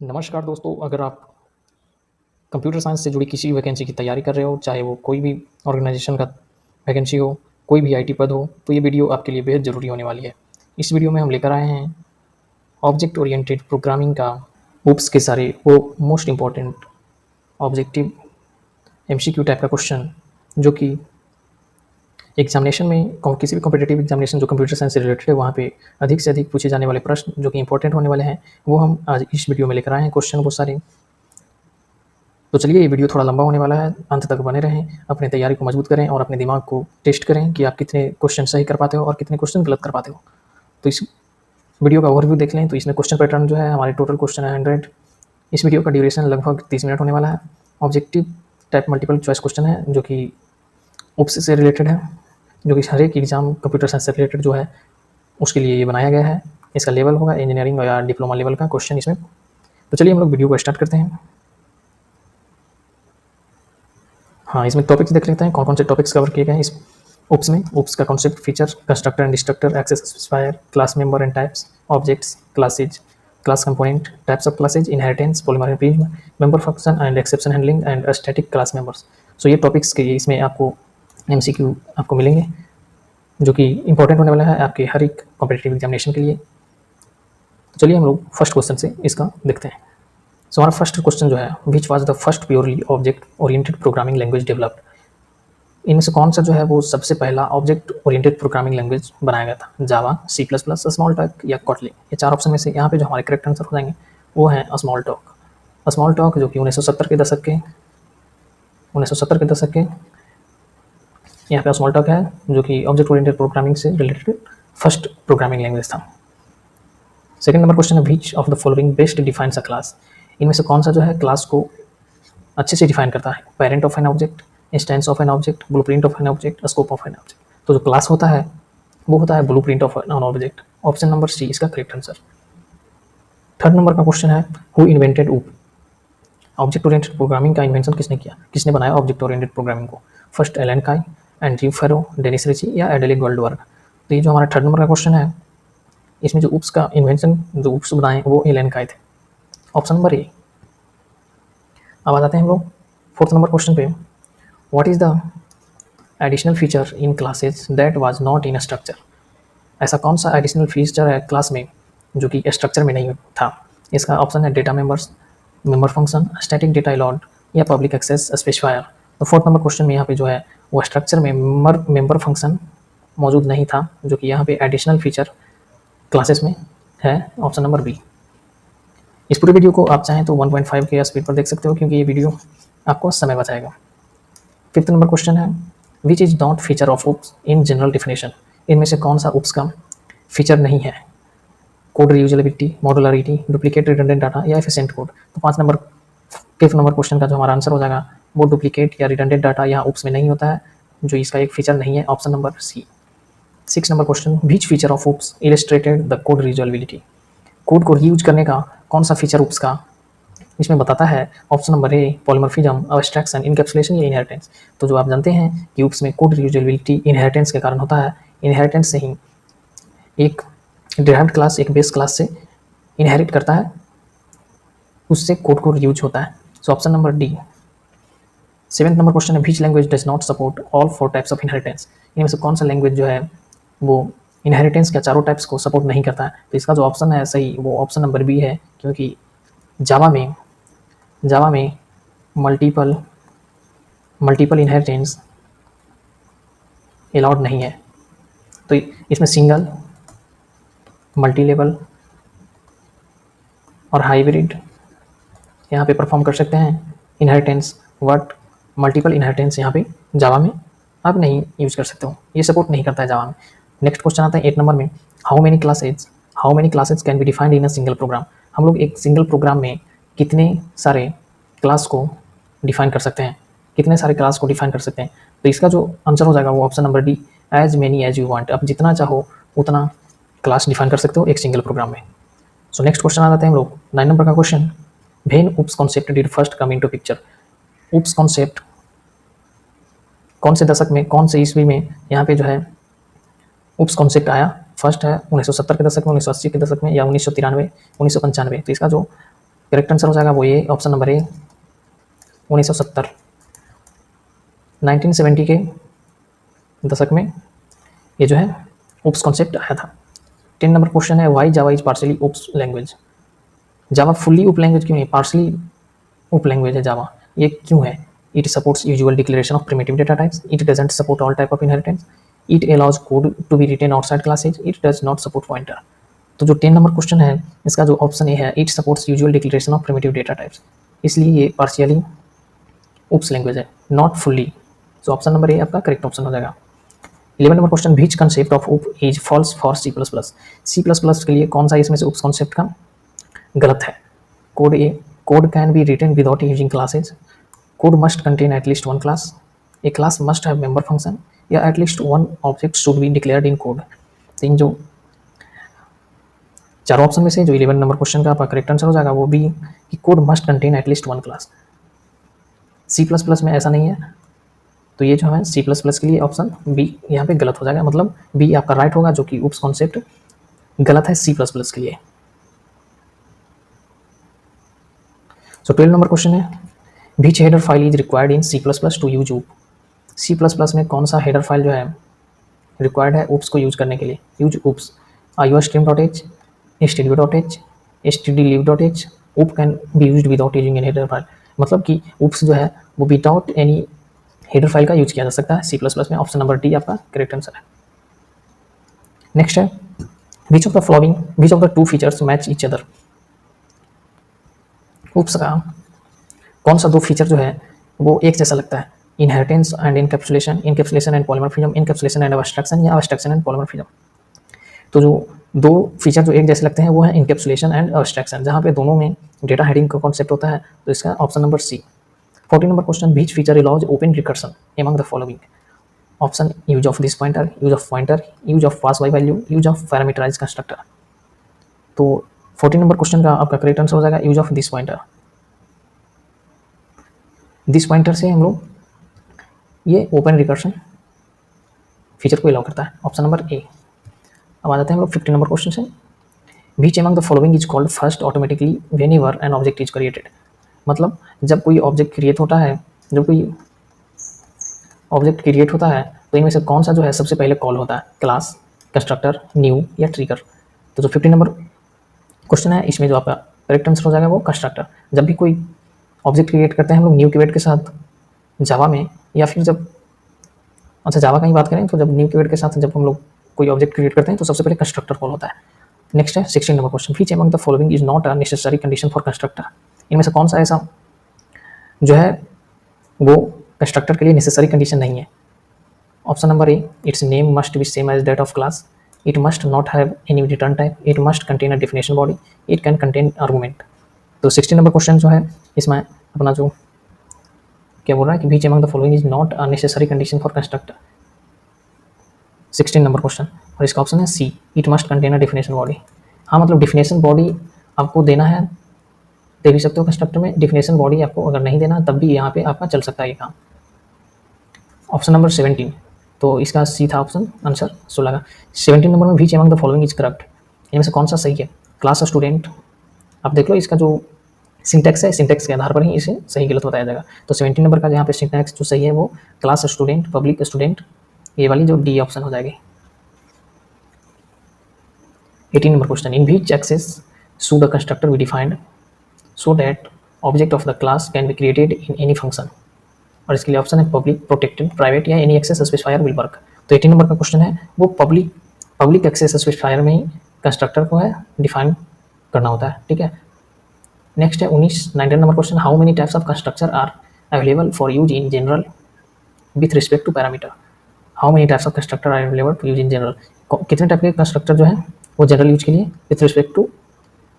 नमस्कार दोस्तों, अगर आप कंप्यूटर साइंस से जुड़ी किसी वैकेंसी की तैयारी कर रहे हो, चाहे वो कोई भी ऑर्गेनाइजेशन का वैकेंसी हो, कोई भी आईटी पद हो, तो ये वीडियो आपके लिए बेहद ज़रूरी होने वाली है। इस वीडियो में हम लेकर आए हैं ऑब्जेक्ट ओरिएंटेड प्रोग्रामिंग का ओप्स के सारे वो most important objective MCQ type का क्वेश्चन जो कि एग्जामिनेशन में किसी भी कॉम्पिटिटिव एग्जामिनेशन जो कंप्यूटर साइंस से रिलेटेड है, वहाँ पे अधिक से अधिक पूछे जाने वाले प्रश्न जो कि इंपॉर्टेंट होने वाले हैं, वो हम आज इस वीडियो में लेकर आए हैं क्वेश्चन वो सारे। तो चलिए, ये वीडियो थोड़ा लंबा होने वाला है, अंत तक बने रहें, अपनी तैयारी को मजबूत करें और अपने दिमाग को टेस्ट करें कि आप कितने क्वेश्चन सही कर पाते हो और कितने क्वेश्चन गलत कर पाते हो। तो इस वीडियो का ओवरव्यू देख लें। तो इसमें क्वेश्चन पैटर्न जो है, हमारे टोटल क्वेश्चन है 100। इस वीडियो का ड्यूरेशन लगभग 30 मिनट होने वाला है। Objective type multiple choice question है जो कि उप्स से रिलेटेड है, जो कि हर एक एग्जाम कंप्यूटर साइंस से रिलेटेड जो है उसके लिए ये बनाया गया है। इसका लेवल होगा इंजीनियरिंग या डिप्लोमा लेवल का क्वेश्चन इसमें। तो चलिए हम लोग वीडियो को स्टार्ट करते हैं। हाँ, इसमें टॉपिक्स देख लेते हैं, कौन कौन से टॉपिक्स कवर किए गए हैं इस ओप्स में। ओप्स का concept, feature, constructor and destructor, access specifier, class member and types, objects, classes, class component, types of classes, inheritance, polymorphism, member function and exception handling and static class members. So ये topics के इसमें आपको MCQ आपको मिलेंगे जो कि important होने वाला है आपके हर एक कॉम्पिटिटिव एग्जामिनेशन के लिए। तो चलिए हम लोग फर्स्ट क्वेश्चन से इसका देखते हैं। सो हमारा फर्स्ट क्वेश्चन जो है, which was the first purely object oriented programming language developed. इनमें से कौन सा जो है वो सबसे पहला ऑब्जेक्ट ओरिएंटेड प्रोग्रामिंग लैंग्वेज बनाया गया था? Java, C plus plus, Smalltalk या कॉटलिन। ये चार ऑप्शन में से यहाँ पे जो हमारे करेक्ट आंसर हो जाएंगे वो है स्मॉल टॉक। स्मॉल टॉक जो कि 1970 के दशक के यहाँ पे स्मॉल टॉक है जो कि ऑब्जेक्ट ओरिएंटेड प्रोग्रामिंग से रिलेटेड फर्स्ट प्रोग्रामिंग लैंग्वेज था। सेकंड नंबर क्वेश्चन है, which of the following best defines a class. इनमें से कौन सा जो है क्लास को अच्छे से डिफाइन करता है? Parent of an object, instance of an object, blueprint of an object, scope of an object. तो जो क्लास होता है वो होता है blueprint of an object. Option number C इसका करेक्ट आंसर। थर्ड नंबर का क्वेश्चन है, who invented OOP. Object oriented programming का इन्वेंशन किसने किया, किसने बनाया ऑब्जेक्ट ओरिएंटेड प्रोग्रामिंग को? First Alan Kay, Andrew Ferro, Dennis Ritchie या एडेले गोल्डबर्ग। तो ये जो हमारा थर्ड नंबर का क्वेश्चन है, इसमें जो उप्स का इन्वेंशन, जो उप्स बनाए वो एलन काय थे। ऑप्शन नंबर ए। अब आ जाते हैं हम लोग फोर्थ नंबर क्वेश्चन पे। What is the additional feature in classes that was not in structure. ऐसा कौन सा एडिशनल फीचर है क्लास में जो कि स्ट्रक्चर में नहीं था? इसका ऑप्शन है data members, member function, static data allot या पब्लिक एक्सेस स्पेसिफायर। तो फोर्थ नंबर क्वेश्चन में यहाँ पे जो है वो स्ट्रक्चर में मेंबर फंक्शन मौजूद नहीं था, जो कि यहाँ पे एडिशनल फीचर क्लासेस में है। Option number B. इस पूरे वीडियो को आप चाहें तो 1.5 के स्पीड पर देख सकते हो, क्योंकि ये वीडियो आपको समय बचाएगा। फिफ्थ नंबर क्वेश्चन है, which is not feature of oops in general definition. इनमें से कौन सा उप्स का फीचर नहीं है? Code reusability, modularity, duplicate redundant data या एफिशिएंट कोड। तो फिफ्थ नंबर क्वेश्चन का जो हमारा आंसर हो जाएगा वो डुप्लीकेट या रिडंडेंट डाटा यहाँ उप्स में नहीं होता है, जो इसका एक फीचर नहीं है। Option number C. Six number question, which feature of OOPs illustrated the code reusability. Code को रीयूज करने का कौन सा फीचर उप्स का इसमें बताता है? ऑप्शन नंबर ए, पॉलीमॉर्फिज्म, अब्स्ट्रैक्शन, इनकैप्सुलेशन या इनहेरिटेंस। तो जो आप जानते हैं कि उप्स में कोड रीयूजेबिलिटी इनहेरिटेंस के कारण होता है। इनहेरिटेंस से ही एक डिराइव्ड क्लास एक बेस क्लास से इनहेरिट करता है, उससे कोड को रीयूज होता है। So option number D. Seventh number question है, which language does not support all four types of inheritance. इनमें से कौन सा लैंग्वेज जो है वो इनहेरिटेंस के चारों टाइप्स को सपोर्ट नहीं करता है? तो इसका जो ऑप्शन है सही वो ऑप्शन नंबर बी है, क्योंकि जावा में मल्टीपल इनहेरिटेंस अलाउड नहीं है। तो इसमें सिंगल, मल्टी लेवल और हाइब्रिड यहाँ पे परफॉर्म कर सकते हैं इनहेरिटेंस, बट मल्टीपल इनहेरिटेंस यहाँ पे जावा में आप नहीं यूज कर सकते हो, ये सपोर्ट नहीं करता है जावा में। नेक्स्ट क्वेश्चन आता है 8 नंबर में, how many classes can be defined in a single program. हम लोग एक सिंगल प्रोग्राम में कितने सारे क्लास को डिफाइन कर सकते हैं, कितने सारे क्लास को डिफाइन कर सकते हैं? तो इसका जो आंसर हो जाएगा वो option number D, as many as you want. आप जितना चाहो उतना क्लास डिफाइन कर सकते हो एक सिंगल प्रोग्राम में। सो नेक्स्ट क्वेश्चन आ जाते हैं हम लोग 9 नंबर का question, when oops concept did first come into picture. Oops concept कौन से दशक में, कौन से ईस्वी में यहाँ पे जो है उप्स कॉन्सेप्ट आया? फर्स्ट है 1970 के दशक में, 1980 के दशक में या 1993, 1995। तो इसका जो करेक्ट आंसर हो जाएगा वो ये ऑप्शन नंबर ए 1970 1970 के दशक में ये जो है ओप्स कॉन्सेप्ट आया था। 10 नंबर क्वेश्चन है why Java is partially OOPs language. Java fully OOP language क्यों नहीं, पार्शली ओप लैंग्वेज है जावा, ये क्यों है? It supports usual declaration of primitive data types, it doesn't support all type of inheritance, it allows code to be written outside classes, it does not support pointer. तो जो 10 number question है इसका जो option A है it supports usual declaration of primitive data types, इसलिए ये partially OOPs language है, not fully. तो ऑप्शन नंबर ए आपका करेक्ट ऑप्शन हो जाएगा। 11 number question which concept of OOP is false for C plus plus. C plus plus के लिए कौन सा इसमें से ओप्स कॉन्सेप्ट का गलत है? Code A code can be written without using classes, code must contain at least one class, a class must have member function, या at least one object should be declared in code. तो इन जो चारों option में से जो 11 नंबर क्वेश्चन का आपका करेक्ट आंसर हो जाएगा वो भी कि code must contain at least one class. C plus plus में ऐसा नहीं है, तो ये जो है सी प्लस प्लस के लिए ऑप्शन बी यहाँ पे गलत हो जाएगा, मतलब बी आपका राइट होगा, जो कि ओप्स कॉन्सेप्ट गलत है सी प्लस प्लस के लिए। सो 12 नंबर क्वेश्चन है which header file is required in C plus plus to use OOP. C plus plus में कौन सा हेडर फाइल जो है रिक्वायर्ड है ओप्स को यूज करने के लिए? Use OOPs iostream.h, studio.h, stdlib.h, OOP can be used without using any header file, मतलब कि ओप्स जो है वो विदाउट एनी हेडर फाइल का यूज किया जा सकता है सी प्लस प्लस में। ऑप्शन नंबर डी आपका करेक्ट आंसर है। नेक्स्ट है which of the two features match each other. OOPs का कौन सा दो फीचर जो है वो एक जैसा लगता है? Inheritance and encapsulation, encapsulation and polymorphism, encapsulation and abstraction, या अब्स्ट्रैक्शन एंड पॉलीमॉर्फिज्म। तो जो दो फीचर जो एक जैसे लगते हैं वो है इनकैप्सुलेशन एंड अब्स्ट्रैक्शन, जहाँ पे दोनों में डेटा हेडिंग का कॉन्सेप्ट होता है, तो इसका option number C. 14 number question which feature allows open recursion among the following. Option use of this pointer, use of pointer, use of pass by value, use of parameterize constructor. तो 14 number question का आपका correct answer हो जाएगा use of this pointer. This pointer से हम लोग ये open recursion feature को अलाउ करता है, ऑप्शन नंबर ए। अब आ जाते हैं हम लोग 15 नंबर क्वेश्चन से विच among the following is called first automatically whenever N object is created. मतलब जब कोई ऑब्जेक्ट क्रिएट होता है, जब कोई ऑब्जेक्ट क्रिएट होता है तो इनमें से कौन सा जो है सबसे पहले कॉल होता है? क्लास, कंस्ट्रक्टर, न्यू या ट्रिगर। तो जो 15 नंबर क्वेश्चन है इसमें जो आपका करेक्ट आंसर हो जाएगा वो कंस्ट्रक्टर। जब भी कोई ऑब्जेक्ट क्रिएट करते हैं हम लोग न्यू कीवर्ड के साथ जावा में, या फिर जब अच्छा जावा का ही बात करें तो जब न्यू कीवर्ड के साथ जब हम लोग कोई ऑब्जेक्ट क्रिएट करते हैं तो सबसे पहले कंस्ट्रक्टर कॉल होता है। नेक्स्ट है 16 number question which among the following is not a necessary condition for constructor. इनमें से कौन सा ऐसा जो है वो कंस्ट्रक्टर के लिए नेसेसरी कंडीशन नहीं है? Option number A it's name must be same as that of class, it must not have any return type, it must contain a definition body, it can contain argument. तो 16 number question जो है इसमें अपना जो क्या बोल रहा है कि विच among the following is not a necessary condition for constructor, 16 number question, और इसका ऑप्शन है see it must contain a definition body. हाँ मतलब डेफिनेशन बॉडी आपको देना है, दे भी सकते हो कंस्ट्रक्टर में, डेफिनेशन बॉडी आपको अगर नहीं देना तब भी यहाँ पे आपका चल सकता है ये काम। ऑप्शन नंबर 17, तो इसका सी था ऑप्शन आंसर 16 का। 17 नंबर में विच among the following is corrupt, इनमें से कौन सा सही है? क्लास स्टूडेंट, आप देख लो इसका जो सिंटैक्स है, सिंटैक्स के आधार पर ही इसे सही गलत बताया जाएगा। तो 17 नंबर का यहाँ पे सिंटैक्स जो सही है वो क्लास स्टूडेंट, पब्लिक स्टूडेंट, ये वाली जो डी ऑप्शन हो जाएगी। 18 number question in which access should a constructor be defined so that object of the class can be created in any function, और इसके लिए ऑप्शन है पब्लिक, प्रोटेक्टेड, प्राइवेट या any access specifier will work. तो 18 number का question है वो public access specifier में ही कंस्ट्रक्टर को है डिफाइन करना होता है, ठीक है। नेक्स्ट है 19 number question how many types of constructor are available for use in general with respect to parameter. How many types of constructor are available to use in general, कितने type के constructor जो है वो general use के लिए with respect two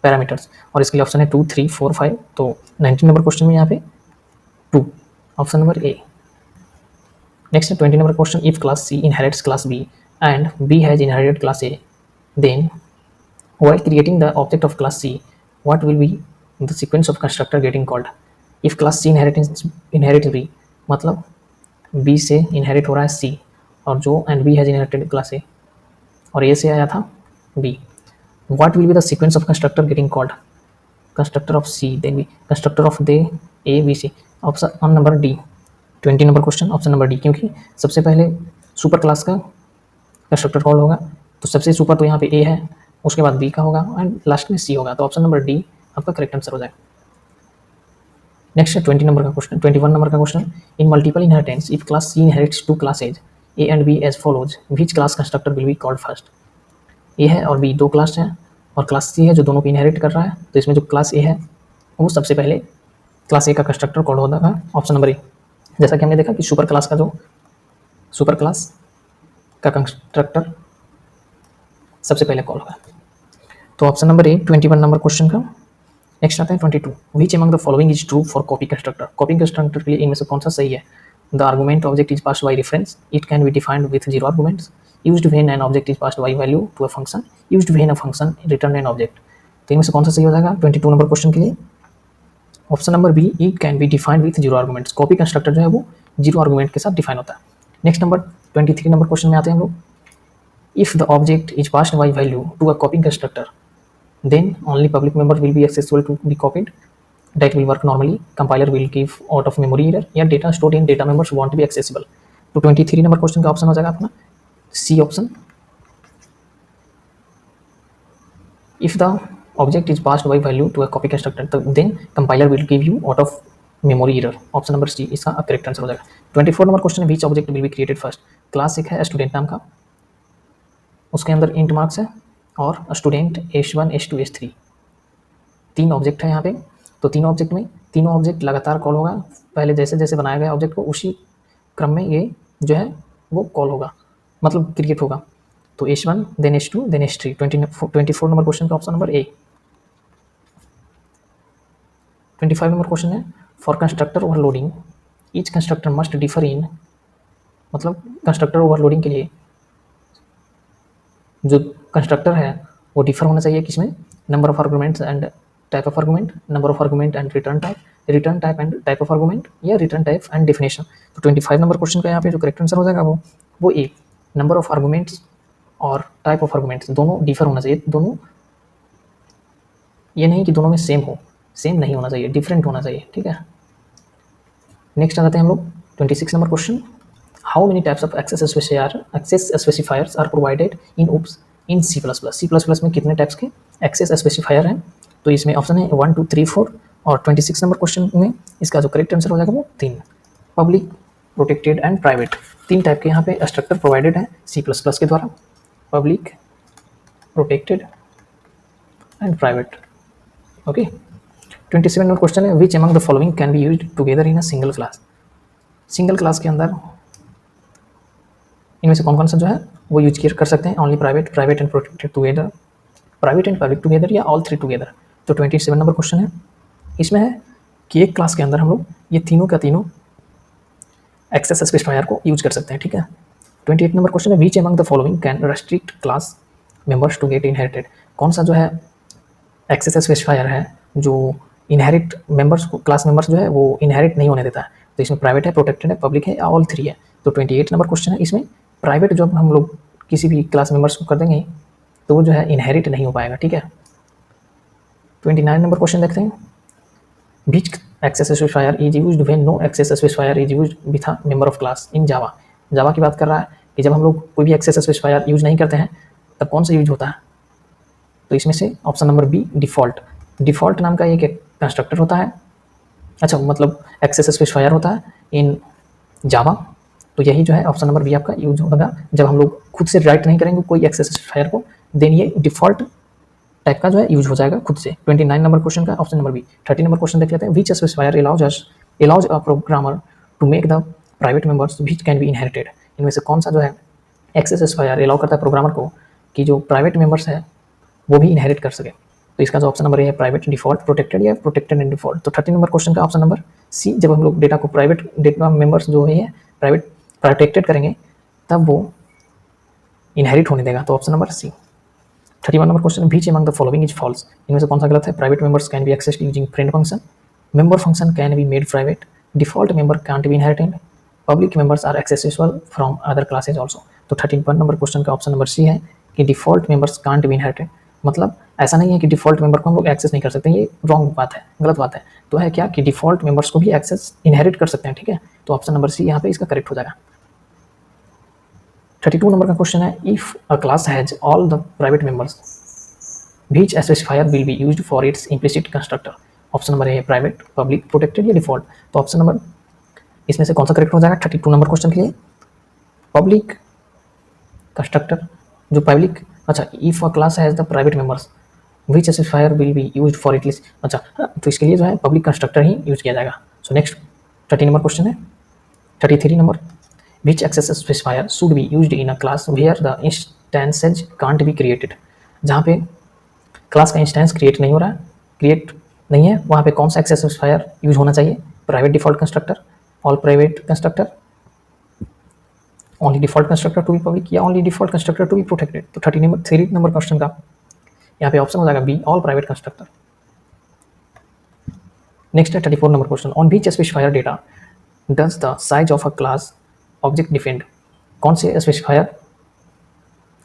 parameters, और इसके लिए ऑप्शन है 2, 3, 4, 5। तो 19 नंबर क्वेश्चन में यहाँ पे 2 ऑप्शन नंबर ए। नेक्स्ट है 20 number question if class C inherits class B and B has inherited class A then while creating the object of class C what will be the sequence of constructor getting called. If class C inherits B, मतलब B से inherit हो रहा है C, और जो and B has inherited class A, और A से आया था B, what will be the sequence of constructor getting called. Constructor of C, then B constructor of the A B C. Option number D 20 number question, option number D, क्योंकि सबसे पहले super class का constructor call होगा, तो सबसे super तो यहाँ पे ए है, उसके बाद बी का होगा एंड लास्ट में सी होगा, तो ऑप्शन नंबर डी आपका करेक्ट आंसर हो जाएगा। नेक्स्ट है 20 नंबर का क्वेश्चन, 21 नंबर का question, in multiple inheritance if class C inherits two classes A and B as follows which class constructor will be called first. A है और B दो class हैं और क्लास सी है जो दोनों को इनहेरिट कर रहा है, तो इसमें जो क्लास ए है वो सबसे पहले क्लास ए का कंस्ट्रक्टर कॉल होता है ऑप्शन नंबर ए। जैसा कि हमने देखा कि सुपर क्लास का कंस्ट्रक्टर सबसे पहले कॉल होगा, तो option number A 21 number question का। नेक्स्ट आता है 22, which among the following is true for copy constructor. Copy constructor के लिए इनमें से कौन सा सही है। The argument object is passed by reference, it can be defined with zero arguments, used when an object is passed by value to a function, used when a function return an object. तो इनमें से कौन सा सही हो जाएगा 22 number question के लिए। Option number B, it can be defined with zero arguments. Copy constructor जो है वो जीरो आर्गुमेंट के साथ डिफाइन होता है। नेक्स्ट नंबर 23 नंबर क्वेश्चन में आते हैं हम लोग। If the object is passed by value to a copy constructor, then only public member will be accessible to be copied. That will work normally. Compiler will give out of memory error या data stored in data members won't be accessible. तो 23 number question का option हो जाएगा अपना C option. If the object is passed by value to a copy constructor, then compiler will give you out of memory error. Option number C इसका correct answer हो जाएगा। 24 number question है, which object will be created first. Class एक है student नाम का, उसके अंदर इंट मार्क्स है और स्टूडेंट H1 H2 H3 तीन ऑब्जेक्ट है यहाँ पे। तो तीनों ऑब्जेक्ट में तीनों ऑब्जेक्ट लगातार कॉल होगा, पहले जैसे जैसे बनाया गया ऑब्जेक्ट को उसी क्रम में ये जो है वो कॉल होगा, मतलब क्रिएट होगा। तो H1 then H2 then H3। 24 number question का option number A. 25 number question है, for constructor overloading each constructor must differ in, मतलब कंस्ट्रक्टर ओवरलोडिंग के लिए जो कंस्ट्रक्टर है वो डिफर होना चाहिए किसमें, number of arguments and type of argument, number of argument and return type and type of argument, या रिटर्न टाइप एंड डेफिनेशन। तो 25 नंबर क्वेश्चन का यहाँ पे जो करेक्ट आंसर हो जाएगा वो ए, नंबर ऑफ आर्गुमेंट्स और टाइप ऑफ आर्गुमेंट्स दोनों डिफर होना चाहिए। दोनों ये नहीं कि दोनों में सेम हो, सेम नहीं होना चाहिए, डिफरेंट होना चाहिए, ठीक है। नेक्स्ट आ जाते हैं हम लोग 26 number question, how many types of access specifiers are provided in OOPs in C plus plus. C plus plus में कितने टाइप्स के एक्सेस स्पेसिफायर हैं, तो इसमें ऑप्शन है 1 2 3 4, और 26 नंबर क्वेश्चन में इसका जो करेक्ट आंसर हो जाएगा वो 3, public protected and private. 3 type के यहाँ पे स्ट्रक्चर प्रोवाइडेड है सी प्लस प्लस के द्वारा, public, protected and private. Okay, 27 number question है, which among the following can be used together in a single class. Single class के अंदर इनमें से कौन कौन सा जो है वो यूज कर सकते हैं, only private and protected together, private and public together, या ऑल थ्री टुगेदर। तो 27 नंबर क्वेश्चन है, इसमें है कि एक क्लास के अंदर हम लोग ये तीनों का तीनों एक्सेस स्पेसिफायर को यूज कर सकते हैं, ठीक है। 28 नंबर क्वेश्चन है, which among the following can restrict class members to get inherited. कौन सा जो है एक्सेस स्पेसिफायर है जो इनहेरिट मेंबर्स को, क्लास मेंबर्स जो है वो इनहेरिट नहीं होने देता है। तो इसमें प्राइवेट है, प्रोटेक्टेड है, पब्लिक है, या ऑल थ्री है। तो 28 नंबर क्वेश्चन है, इसमें प्राइवेट जब हम लोग किसी भी क्लास मेंबर्स को कर देंगे तो वो जो है इनहेरिट नहीं हो पाएगा, ठीक है। 29 नंबर क्वेश्चन देखते हैं, which access specifier is used when no access specifier is used with a member of class in Java. Java की बात कर रहा है कि जब हम लोग कोई भी एक्सेस स्पेसिफायर यूज नहीं करते हैं तब कौन सा यूज होता है। तो इसमें से option number B, default. Default नाम का एक कंस्ट्रक्टर होता है, अच्छा मतलब एक्सेस स्पेसिफायर होता है इन जावा। तो यही जो है ऑप्शन नंबर बी आपका यूज होगा जब हम लोग खुद से राइट नहीं करेंगे कोई एक्सेस स्पेसिफायर को, देन ये डिफ़ॉल्ट टाइप का जो है यूज हो जाएगा खुद से। 29 नंबर क्वेश्चन का option number B. 30 number question देख लेते हैं, which specifier allows a programmer to make the private members which can be inherited. इनमें से कौन सा जो है एक्सेस स्पेसिफायर अलाउ करता है प्रोग्रामर को कि जो प्राइवेट मेंबर्स है वो भी इनहेरिट कर सके। तो इसका जो ऑप्शन नंबर है प्राइवेट, डिफ़ॉल्ट, प्रोटेक्टेड, या प्रोटेक्टेड एंड डिफ़ॉल्ट। तो 30 नंबर क्वेश्चन का ऑप्शन नंबर सी, जब हम लोग डेटा को प्राइवेट डेटा मेंबर्स जो है प्राइवेट प्रोटेक्टेड करेंगे तब वो इनहेरिट होने देगा। तो option number C. 31 number question, which among the following is false. इनमें से कौन सा गलत है, private members can be accessed using friend function, member function can be made private, default member can't be inherited, public members are accessible from other classes also. तो 31 number question का option number C है कि default members can't be inherited, मतलब ऐसा नहीं है कि default member को हम लोग एक्सेस नहीं कर सकते, ये रॉन्ग बात है, गलत बात है। तो है क्या कि डिफ़ॉल्ट मेंबर्स को भी एक्सेस इनहेरिट कर सकते हैं, ठीक है। तो ऑप्शन नंबर सी यहाँ पे इसका करेक्ट हो जाएगा। 32 नंबर का क्वेश्चन है, if a class has all the private members which specifier will be used for its implicit constructor. Option number है प्राइवेट, पब्लिक, प्रोटेक्टेड या डिफॉल्ट। तो ऑप्शन नंबर इसमें से कौन सा करेक्ट हो जाएगा 32 नंबर क्वेश्चन के लिए? पब्लिक कंस्ट्रक्टर, जो पब्लिक, अच्छा, if a class has the private members which specifier will be used for it list, अच्छा तो इसके लिए जो है पब्लिक कंस्ट्रक्टर ही यूज किया जाएगा। सो नेक्स्ट 30 नंबर क्वेश्चन है। 33 number, which access specifier should be used in a class where the instances can't be created। जहाँ पे क्लास का इंस्टेंस क्रिएट नहीं हो रहा है, क्रिएट नहीं है, वहाँ पे कौन सा एक्सेस स्पेसिफायर यूज होना चाहिए? Private default constructor, all private constructor, only default constructor to be public, या only default constructor to be protected. तो 3 नंबर क्वेश्चन का यहाँ पे ऑप्शन हो जाएगा B, all private constructor. Next है 34 number question, on which specifier data does the size of a class object depend. कौन से specifier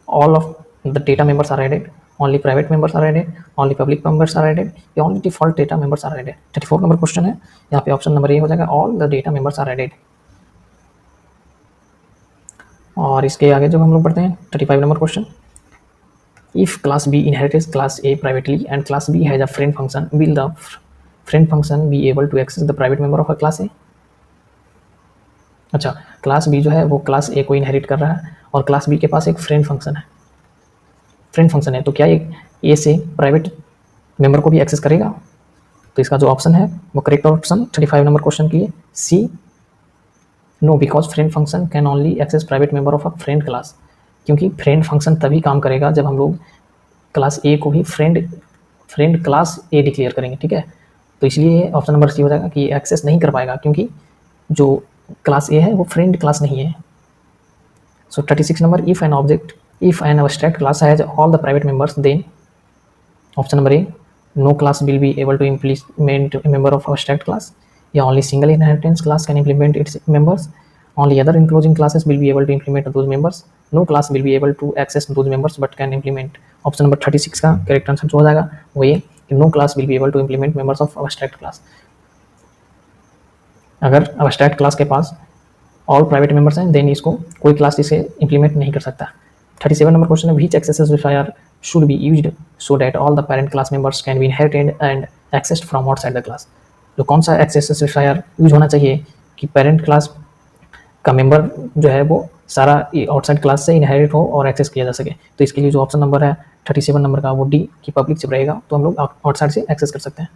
all of the data members are added, only private members are added, only public members are added, या only default data members are added. 34 number question है, यहाँ पे option number A हो जाएगा, all the data members are added. और इसके आगे जब हम लोग पढ़ते हैं 35 number question, if class B inherits class A privately and class B has a friend function, will the friend function be able to access the private member of a class A. अच्छा, class B जो है वो class ए को inherit कर रहा है और class B के पास एक फ्रेंड फंक्शन है, फ्रेंड फंक्शन है, तो क्या एक ए से प्राइवेट मेंबर को भी एक्सेस करेगा? तो इसका जो ऑप्शन है वो करेक्ट ऑप्शन 35 नंबर क्वेश्चन के लिए C, no, because friend function can only access private member of a friend class. क्योंकि फ्रेंड फंक्शन तभी काम करेगा जब हम लोग क्लास ए को भी फ्रेंड क्लास ए डिक्लेयर करेंगे, ठीक है। तो इसलिए ऑप्शन नंबर सी हो जाएगा कि एक्सेस नहीं कर पाएगा क्योंकि जो क्लास ए है वो फ्रेंड क्लास नहीं है। So 36 number, if an abstract class has all the private members, then option number A, no class will be able to implement member of abstract class, या only single inheritance class can implement its members, only other enclosing classes will be able to implement those members, no class will be able to access those members but can implement। Option number 36 का correct answer जो हो जाएगा वो ये कि no class will be able to implement members of abstract class। अगर abstract class के पास ऑल प्राइवेट मेंबर्स हैं देन इसको कोई क्लास इसे इंप्लीमेंट नहीं कर सकता। 37 नंबर क्वेश्चन है, which access specifier should be used so that all the parent class members can be inherited and accessed from outside the class. तो कौन सा एक्सेस स्पेसिफायर यूज होना चाहिए कि पेरेंट क्लास का मेंबर जो है वो सारा आउटसाइड क्लास से इनहेरिट हो और एक्सेस किया जा सके? तो इसके लिए जो ऑप्शन नंबर है 37 नंबर का वो डी की पब्लिक जब रहेगा तो हम लोग आउटसाइड से एक्सेस कर सकते हैं।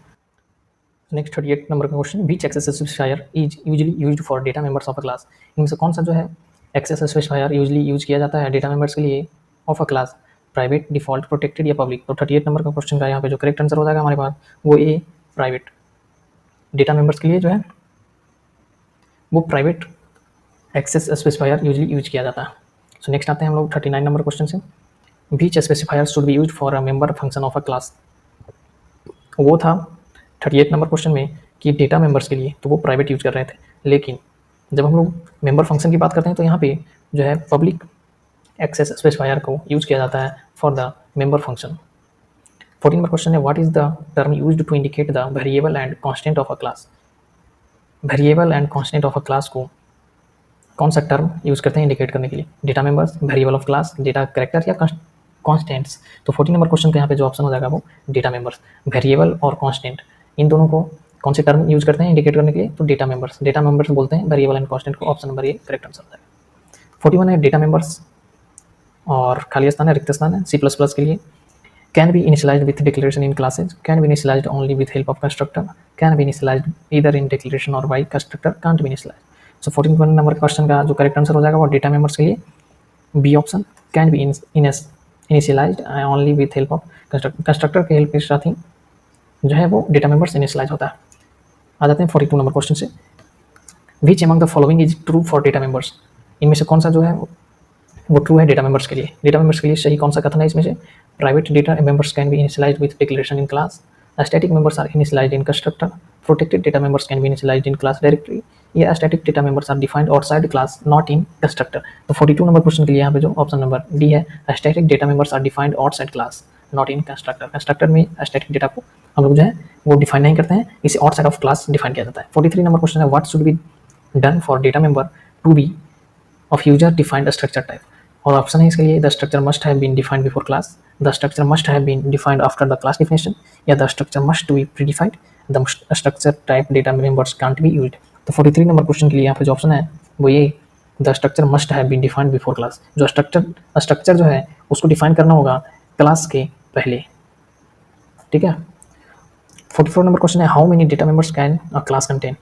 नेक्स्ट 38 नंबर का question, which access specifier is usually used for data members of a class. इनमें से कौन सा जो है एक्सेस स्पेसिफायर यूजुअली यूज किया जाता है डेटा मेंबर्स के लिए of a class, private, default, protected या पब्लिक? तो 38 नंबर का क्वेश्चन का यहाँ पे जो करेक्ट आंसर हो जाएगा हमारे पास वो ए, प्राइवेट। डेटा मेंबर्स के लिए जो है वो private access specifier usually use किया जाता है। सो नेक्स्ट आते हैं हम लोग 39 नंबर क्वेश्चन से, which specifier should be used for a member function of a class. वो था 38 नंबर क्वेश्चन में कि डेटा मेंबर्स के लिए तो वो प्राइवेट यूज कर रहे थे, लेकिन जब हम लोग मेंबर फंक्शन की बात करते हैं तो यहाँ पे जो है पब्लिक एक्सेस स्पेसिफायर को यूज किया जाता है for the member function. 14 number question है, what is the term used to indicate the variable and constant of a class. Variable and constant of a class को कौन सा टर्म यूज करते हैं इंडिकेट करने के लिए? Data members, variable of class, data character या कांस्टेंट्स? तो 14 नंबर क्वेश्चन का यहाँ पे जो ऑप्शन हो जाएगा वो डेटा मेंबर्स। वेरिएबल और कांस्टेंट इन दोनों को कौन से टर्म यूज करते हैं इंडिकेट करने के लिए? तो डेटा मेंबर्स बोलते हैं वेरिएबल एंड कांस्टेंट को। Option number A correct answer हो जाएगा। 41 है, डेटा मेंबर्स और खाली स्थान है, रिक्त स्थान है, C++ के लिए। Can be initialized with declaration in classes, can be initialized only with help of constructor, can be initialized either in declaration और by constructor, can't be initialized. So 14 number question का जो करेक्ट आंसर हो जाएगा वो data members के लिए B option, can be initialized only with help of constructor के help के साथ ही जो है वो डेटा मेंबर्स इनिशियलाइज होता है। आ जाते हैं 42 नंबर क्वेश्चन से, which among the following is true for data members. इनमें से कौन सा जो है वो ट्रू है डेटा मेंबर्स के लिए? डेटा मेंबर्स के लिए सही कौन सा कथन है इसमें से? Private data members can be initialized with declaration in class, static members are initialized in constructor, protected data members can be initialized in class directory, या static data members are defined outside class not in constructor. तो 42 number question के लिए यहाँ पे जो option number D है, static data members are defined outside class not in constructor. Constructor में static data को हम लोग जो है वो डिफाइन नहीं करते हैं, इसे और सेट ऑफ क्लास डिफाइन किया जाता है। 43 नंबर क्वेश्चन है, what should be done for data member to be of user defined structure type, और ऑप्शन है इसके लिए the structure must have been defined before class, the structure must have been defined after the class definition, या the structure must be predefined, the structure type data members can't be used. तो 43 number question के लिए यहाँ पे जो option है वो ये the structure must have been defined before class. जो स्ट्रक्चर जो है उसको डिफाइन करना होगा क्लास के पहले, ठीक है। 44 नंबर क्वेश्चन है, how many data members can a class contain.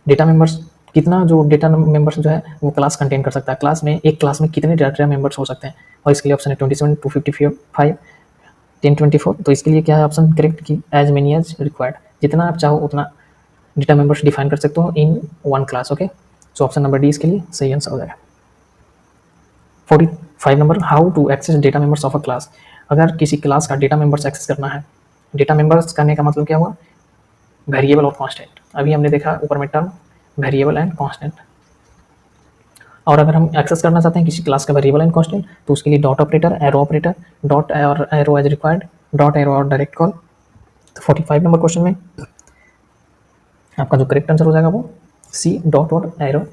Data members कितना जो डेटा मेंबर्स जो है वो क्लास कंटेन कर सकता है, क्लास में एक क्लास में कितने डेटा मेंबर्स हो सकते हैं, और इसके लिए ऑप्शन है 27, 255, 1024। तो इसके लिए क्या है ऑप्शन करेक्ट कि एज मेनी एज रिक्वायर्ड, जितना आप चाहो उतना डेटा मेंबर्स डिफाइन कर सकते हो in one class, okay. So option number D इसके लिए सही आंसर हो जाएगा। 45 number, how to access data members of a class. अगर किसी क्लास का डेटा मेंबर्स एक्सेस करना है, डेटा मेंबर्स करने का मतलब क्या हुआ, वेरिएबल और कांस्टेंट। अभी हमने देखा ऊपर में टर्म वेरिएबल एंड कांस्टेंट, और अगर हम एक्सेस करना चाहते हैं किसी क्लास का वेरिएबल एंड कांस्टेंट तो उसके लिए डॉट ऑपरेटर, डॉट और arrow as required, dot arrow और डायरेक्ट कॉल। तो 45 नंबर क्वेश्चन में आपका जो करेक्ट आंसर हो जाएगा वो सी, डॉट और एरो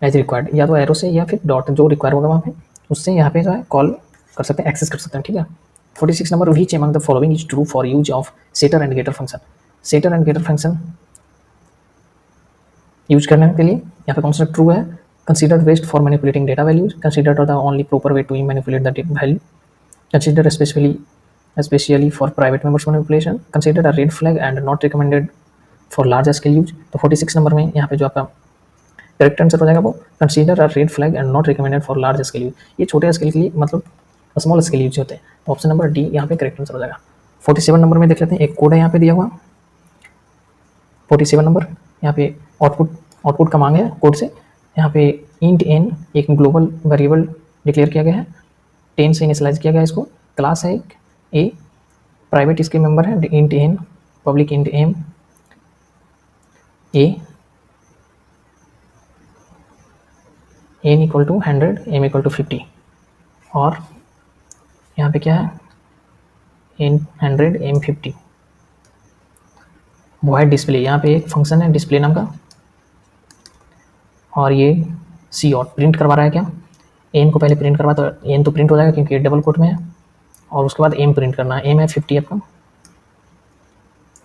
एज रिक्वायर्ड, या तो एरो से या फिर डॉट जो रिक्वायर होगा वहाँ पे उससे यहाँ पे जो है कॉल कर सकते हैं, एक्सेस कर सकते हैं, ठीक है। 46 number, which among the following is true for use of setter and getter function. Setter and getter function use करने के लिए यहाँ पे कौन सा ट्रू है, considered best for manipulating data values, considered the only proper way to manipulate the value, consider specially for private members manipulation, consider a red flag and not recommended for large scale use. तो 46 number में यहाँ पे जो आपका correct answer हो जाएगा वो consider a red flag and not recommended for large scale use. ये छोटे स्केल के लिए मतलब स्मॉल स्केल यूज होते हैं, तो ऑप्शन नंबर डी यहाँ पे करेक्ट आंसर हो जाएगा। 47 नंबर में देख लेते हैं, एक कोड है यहाँ पे दिया हुआ 47 नंबर, यहाँ पे आउटपुट का मांग है कोड से। यहाँ पे इंट एन एक ग्लोबल वेरिएबल डिक्लेयर किया गया है, 10 से इनिशियलाइज किया गया है इसको, क्लास है एक ए, प्राइवेट इसके मेंबर है int n, public int m a, n equal to 100, m equal to 50, और यहाँ पे क्या है एन 100 एम 50। वॉइड डिस्प्ले, यहाँ पे एक फंक्शन है डिस्प्ले नाम का, और ये सी आउट प्रिंट करवा रहा है क्या, एन को पहले प्रिंट करवा, तो एन तो प्रिंट हो जाएगा क्योंकि डबल कोट में है, और उसके बाद एम प्रिंट करना है, एम है 50 आपका,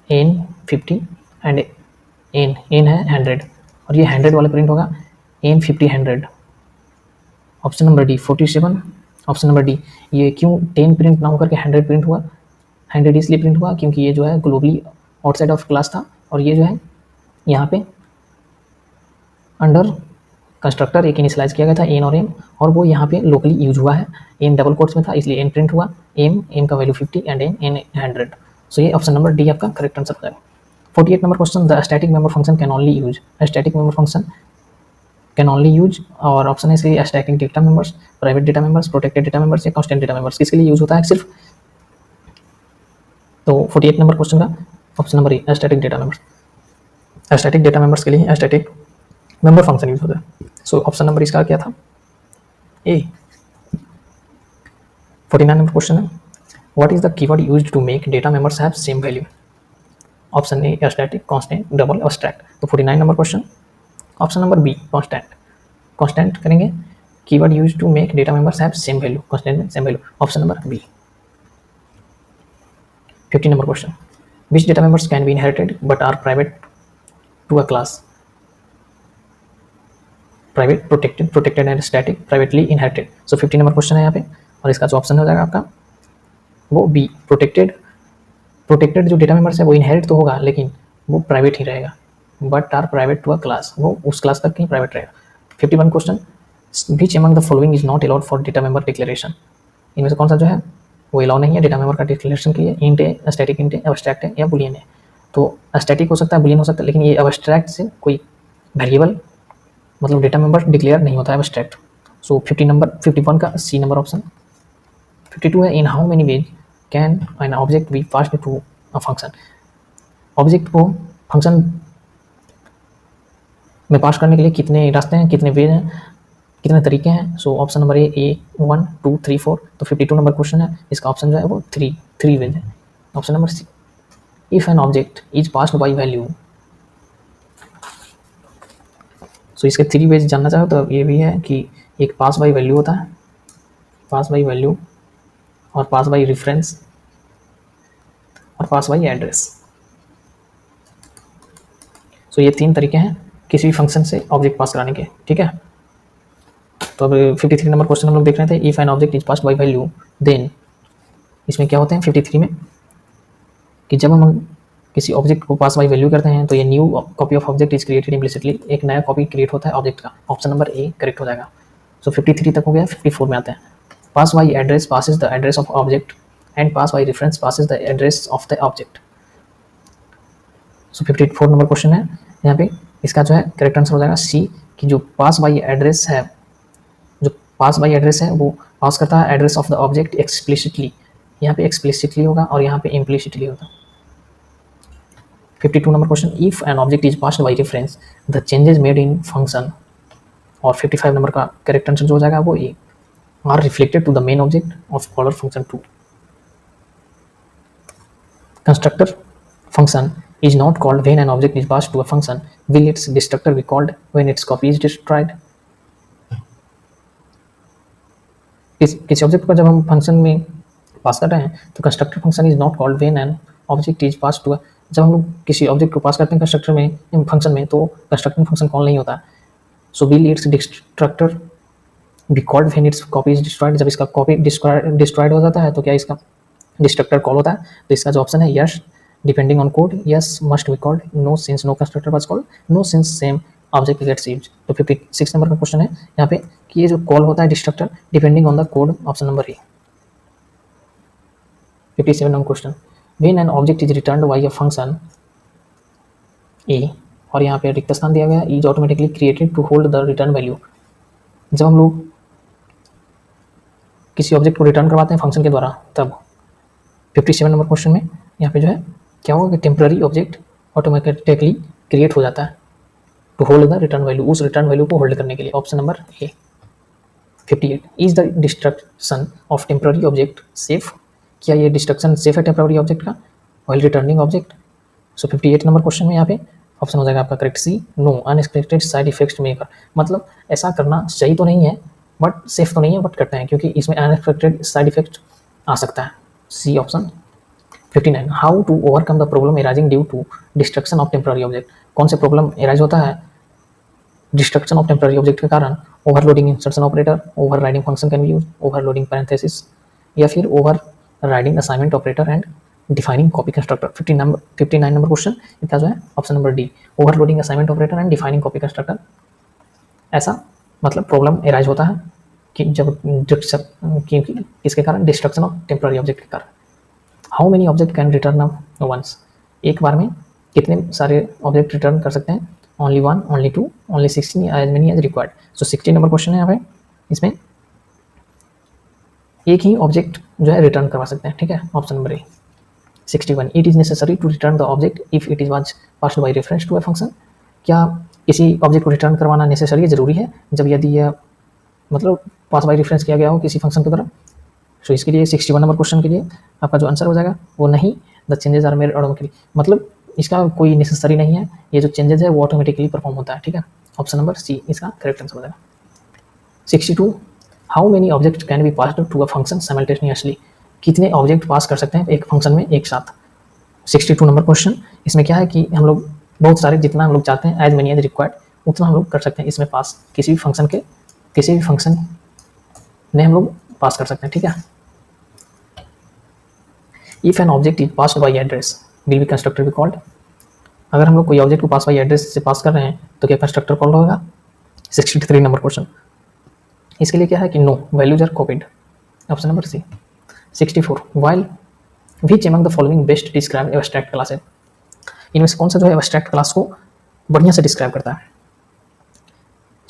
एन 50 एंड एन है 100, और ये 100 वाला प्रिंट होगा, n 50 100। Option number D 47, option number D. ये क्यों 10 प्रिंट ना होकर के 100 प्रिंट हुआ, 100 इसलिए प्रिंट हुआ क्योंकि ये जो है ग्लोबली आउटसाइड ऑफ क्लास था, और ये जो है यहाँ पे अंडर कंस्ट्रक्टर एक इनिशियलाइज किया गया था एन और एम, और वो यहाँ पे लोकली यूज हुआ है, एन डबल कोट्स में था इसलिए एन प्रिंट हुआ, एम का वैल्यू 50 एंड एन 100। सो ये ऑप्शन नंबर डी आपका करेक्ट आंसर हो जाएगा। 48 number question, the static member function can only use, static member function can only use, और ऑप्शन है इसलिए static data members, private data members, protected data members या constant data members, किसके लिए use होता है सिर्फ। तो 48 नंबर क्वेश्चन का option number a static data members, static data members के लिए स्टैटिक मेंबर फंक्शन यूज होता है। सो ऑप्शन नंबर इसका क्या था ए। 49 नंबर क्वेश्चन है, what is the keyword used to make data members have same value. Option A static, constant, double, abstract. तो 49 number question option number B constant, constant करेंगे, keyword used to make data members have same value, constant में same value, option number B. 50 number question, which data members can be inherited but are private to a class, private, protected and static, privately inherited। so 50 number question है यहाँ पे, और इसका जो option हो जाएगा आपका वो बी प्रोटेक्टेड जो डेटा मेंबर्स है वो इनहेरिट तो होगा लेकिन वो प्राइवेट ही रहेगा, but are private to a class, वो उस क्लास तक कहीं प्राइवेट रहेगा। 51 question, which among the following is not allowed for data member declaration, इनमें से कौन सा जो है वो अलाउ नहीं है डेटा मेंबर का डिक्लेरेशन के लिए, इंट है, स्टैटिक इंट है, एब्स्ट्रैक्ट है या बुलियन है। तो स्टैटिक हो सकता है, बुलियन हो सकता है, लेकिन ये एब्स्ट्रैक्ट से कोई वेरिएबल मतलब डेटा मेंबर डिक्लेयर नहीं होता है एब्स्ट्रैक्ट। सो 51 का सी नंबर ऑप्शन। 52 है, in how many ways can an object be passed to a function, object को फंक्शन में पास करने के लिए कितने रास्ते हैं, कितने वेज हैं, कितने तरीके हैं। सो ऑप्शन नंबर ए 1 2 3 4। तो 52 नंबर क्वेश्चन है, इसका ऑप्शन जो है वो 3 3 वेज है। Option number C, if an object is passed by value. So इसके 3 वेज जानना चाहो तो ये भी है कि एक पास बाई वैल्यू होता है, पास बाई वैल्यू, और पास बाई रेफरेंस, और पास बाई एड्रेस। सो ये 3 तरीके हैं किसी भी फंक्शन से ऑब्जेक्ट पास कराने के, ठीक है। तो अब 53 नंबर क्वेश्चन हम लोग देख रहे थे, if an object is passed by value then, इसमें क्या होते हैं 53 में कि जब हम किसी ऑब्जेक्ट को पास बाई वैल्यू करते हैं तो ये new copy of object is created implicitly, एक नया कॉपी क्रिएट होता है ऑब्जेक्ट का। ऑप्शन नंबर ए करेक्ट हो जाएगा। सो 53 तक हो गया, 54 में आते हैं। Pass by address passes the address of object and pass by reference passes the address of the object. So 54 number question है यहाँ पे, इसका जो है करेक्ट आंसर हो जाएगा सी, कि जो पास बाई एड्रेस है, जो पास बाई एड्रेस है वो पास करता है address of the object explicitly. यहाँ पे एक्सप्लिसिटली होगा और यहाँ पे इम्प्लिसिटली होगा। 52 number question, if an object is passed by reference the changes made in function, और 55 नंबर का करेक्ट आंसर जो हो जाएगा वो A, are reflected to the main object of caller function 2। Constructor function is not called when an object is passed to a function. Will its destructor be called when its copy is destroyed? किसी object को जब हम function में पास कर रहे हैं तो constructor function is not called when an object is pass to, जब हम लोग किसी ऑब्जेक्ट को पास करते हैं कंस्ट्रक्टर में फंक्शन में तो कंस्ट्रक्टर फंक्शन कॉल नहीं होता। So will it's destructor be called when it's copy is destroyed, जब इसका कॉपी डिस्ट्रॉयड हो जाता है तो क्या इसका डिस्ट्रक्टर कॉल होता है? तो इसका जो ऑप्शन है yes, depending on code, yes must be called, no since no constructor was called, no since same object gets used. तो 56 नंबर का क्वेश्चन है यहाँ पे कि ये जो कॉल होता है destructor depending on the code, option number A. 57 number question, when an object is returned by a function A, और यहाँ पे रिक्त स्थान दिया गया, इज automatically created to hold the return value. जब हम लोग किसी ऑब्जेक्ट को रिटर्न करवाते हैं फंक्शन के द्वारा तब 57 नंबर क्वेश्चन में यहाँ पे जो है क्या होगा कि टेम्पररी ऑब्जेक्ट ऑटोमेटिकली क्रिएट हो जाता है to hold the return value, उस रिटर्न वैल्यू को होल्ड करने के लिए, option number A. 58, is the destruction of temporary object safe, क्या ये डिस्ट्रक्शन सेफ है टेम्पररी ऑब्जेक्ट का while returning object? So 58 number question में यहाँ पे ऑप्शन हो जाएगा आपका correct C, no unexpected side effects में कर, मतलब ऐसा करना सही तो नहीं है बट सेफ तो नहीं है बट करते हैं क्योंकि इसमें अनएक्सपेक्टेड साइड इफेक्ट आ सकता है। C option. 59, how to overcome the problem arising due to destruction of temporary object, कौन से प्रॉब्लम एराइज होता है डिस्ट्रक्शन ऑफ टेम्पररी ऑब्जेक्ट के कारण? Overloading insertion operator, over riding function can B use, overloading parenthesis, या फिर over riding assignment operator and defining copy constructor. 59 number question इसका जो है option number D, overloading assignment operator and defining copy constructor. ऐसा मतलब problem arise होता है कि जब इसके कारण डिस्ट्रक्शन ऑफ टेम्पररी ऑब्जेक्ट के कारण। How many object can return once, एक बार में कितने सारे ऑब्जेक्ट रिटर्न कर सकते हैं? Only 1, only 2, only 16, as many as required. So 60 number question है यहाँ पे, इसमें एक ही ऑब्जेक्ट जो है रिटर्न करवा सकते हैं, ठीक है, option number A. 61, it is necessary to return the object if it is was passed by reference to a function, क्या किसी ऑब्जेक्ट को रिटर्न करवाना नेसेसरी है, जरूरी है, जब यदि यह मतलब पास बाय रेफरेंस किया गया हो किसी फंक्शन की तरफ? सो इसके लिए 61 नंबर क्वेश्चन के लिए आपका जो आंसर हो जाएगा वो नहीं, the changes are made automatically, मतलब इसका कोई नेसेसरी नहीं है, ये जो चेंजेस है वो ऑटोमेटिकली परफॉर्म होता है, ठीक है, ऑप्शन नंबर सी इसका करेक्ट आंसर हो जाएगा। 62, how many object can be passed to a function simultaneously, कितने ऑब्जेक्ट पास कर सकते हैं एक फंक्शन में एक साथ? 62 नंबर क्वेश्चन, इसमें क्या है कि हम लोग बहुत सारे, जितना हम लोग चाहते हैं एज मेनी एज रिक्वायर्ड उतना हम लोग कर सकते हैं इसमें पास, किसी भी फंक्शन ने हम लोग पास कर सकते हैं, ठीक है। If an object is passed by address will be constructor be called, अगर हम लोग कोई ऑब्जेक्ट को पास बाई एड्रेस से पास कर रहे हैं तो क्या कंस्ट्रक्टर कॉल्ड होगा? 63 नंबर क्वेश्चन, इसके लिए क्या है कि no values are copied, option number C. 64, while which among the following best describe abstract class है, इनमें से कौन सा जो है एब्स्ट्रैक्ट क्लास को बढ़िया से डिस्क्राइब करता है?